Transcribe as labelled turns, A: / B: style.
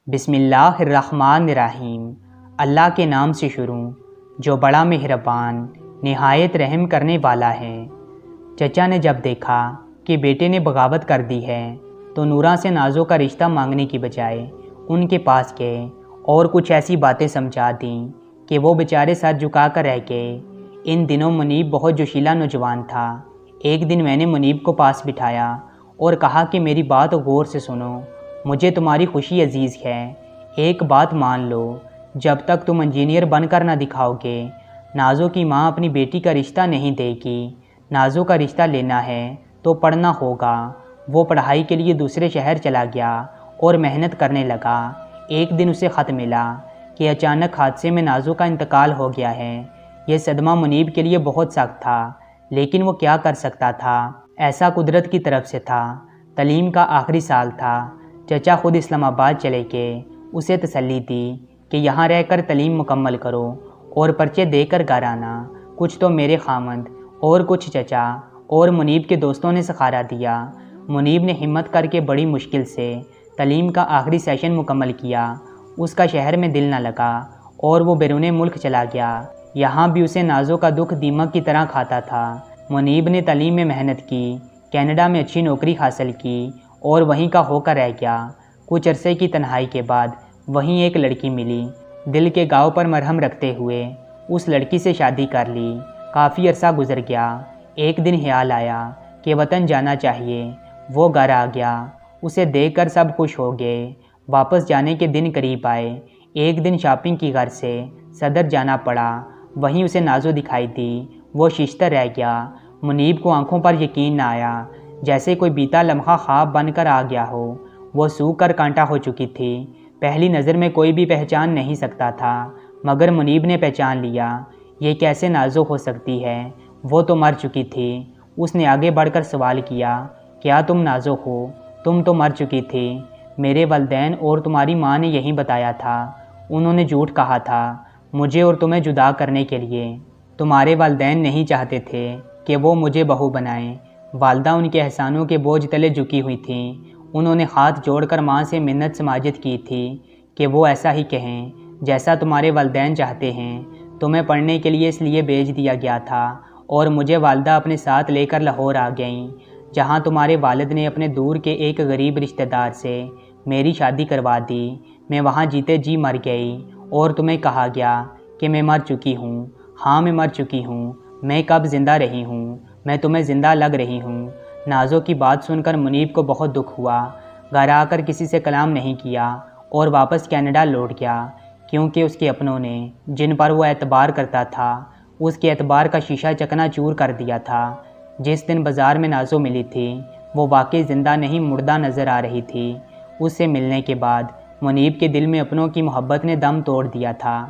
A: بسم اللہ الرحمن الرحیم۔ اللہ کے نام سے شروع جو بڑا مہربان نہایت رحم کرنے والا ہے۔ چچا نے جب دیکھا کہ بیٹے نے بغاوت کر دی ہے تو نورا سے نازو کا رشتہ مانگنے کی بجائے ان کے پاس گئے اور کچھ ایسی باتیں سمجھا دیں کہ وہ بیچارے سر جھکا کر رہ گئے۔ ان دنوں منیب بہت جوشیلا نوجوان تھا۔ ایک دن میں نے منیب کو پاس بٹھایا اور کہا کہ میری بات غور سے سنو، مجھے تمہاری خوشی عزیز ہے۔ ایک بات مان لو، جب تک تم انجینئر بن کر نہ دکھاؤ گے نازو کی ماں اپنی بیٹی کا رشتہ نہیں دے گی۔ نازو کا رشتہ لینا ہے تو پڑھنا ہوگا۔ وہ پڑھائی کے لیے دوسرے شہر چلا گیا اور محنت کرنے لگا۔ ایک دن اسے خط ملا کہ اچانک حادثے میں نازو کا انتقال ہو گیا ہے۔ یہ صدمہ منیب کے لیے بہت سخت تھا، لیکن وہ کیا کر سکتا تھا، ایسا قدرت کی طرف سے تھا۔ تعلیم کا آخری سال تھا۔ چچا خود اسلام آباد چلے گئے۔ اسے تسلی دی کہ یہاں رہ کر تعلیم مکمل کرو اور پرچے دے کر گھر آنا۔ کچھ تو میرے خامند اور کچھ چچا اور منیب کے دوستوں نے سکھارا دیا۔ منیب نے ہمت کر کے بڑی مشکل سے تعلیم کا آخری سیشن مکمل کیا۔ اس کا شہر میں دل نہ لگا اور وہ بیرون ملک چلا گیا۔ یہاں بھی اسے نازو کا دکھ دیمک کی طرح کھاتا تھا۔ منیب نے تعلیم میں محنت کی، کینیڈا میں اچھی نوکری حاصل کی اور وہیں کا ہو کر رہ گیا۔ کچھ عرصے کی تنہائی کے بعد وہیں ایک لڑکی ملی۔ دل کے گاؤں پر مرہم رکھتے ہوئے اس لڑکی سے شادی کر لی۔ کافی عرصہ گزر گیا۔ ایک دن خیال آیا کہ وطن جانا چاہیے۔ وہ گھر آ گیا۔ اسے دیکھ کر سب خوش ہو گئے۔ واپس جانے کے دن قریب آئے۔ ایک دن شاپنگ کی غرض سے صدر جانا پڑا۔ وہیں اسے نازو دکھائی دی۔ وہ ششتر رہ گیا۔ منیب کو آنکھوں پر یقین نہ آیا، جیسے کوئی بیتا لمحہ خواب بن کر آ گیا ہو۔ وہ سوکھ کر کانٹا ہو چکی تھی۔ پہلی نظر میں کوئی بھی پہچان نہیں سکتا تھا، مگر منیب نے پہچان لیا۔ یہ کیسے نازو ہو سکتی ہے، وہ تو مر چکی تھی۔ اس نے آگے بڑھ کر سوال کیا، کیا تم نازو ہو؟ تم تو مر چکی تھی۔ میرے والدین اور تمہاری ماں نے یہی بتایا تھا۔ انہوں نے جھوٹ کہا تھا مجھے اور تمہیں جدا کرنے کے لیے۔ تمہارے والدین نہیں چاہتے تھے کہ وہ مجھے بہو بنائیں۔ والدہ ان کے احسانوں کے بوجھ تلے جھکی ہوئی تھیں۔ انہوں نے ہاتھ جوڑ کر ماں سے منت سماجت کی تھی کہ وہ ایسا ہی کہیں جیسا تمہارے والدین چاہتے ہیں۔ تمہیں پڑھنے کے لیے اس لیے بھیج دیا گیا تھا اور مجھے والدہ اپنے ساتھ لے کر لاہور آ گئیں، جہاں تمہارے والد نے اپنے دور کے ایک غریب رشتہ دار سے میری شادی کروا دی۔ میں وہاں جیتے جی مر گئی اور تمہیں کہا گیا کہ میں مر چکی ہوں۔ ہاں میں مر چکی ہوں۔ میں کب زندہ رہی ہوں؟ میں تمہیں زندہ لگ رہی ہوں۔ نازو کی بات سن کر منیب کو بہت دکھ ہوا۔ گھر آ کر کسی سے کلام نہیں کیا اور واپس کینیڈا لوٹ گیا، کیونکہ اس کے اپنوں نے جن پر وہ اعتبار کرتا تھا اس کے اعتبار کا شیشہ چکنا چور کر دیا تھا۔ جس دن بازار میں نازو ملی تھی وہ واقعی زندہ نہیں مردہ نظر آ رہی تھی۔ اس سے ملنے کے بعد منیب کے دل میں اپنوں کی محبت نے دم توڑ دیا تھا۔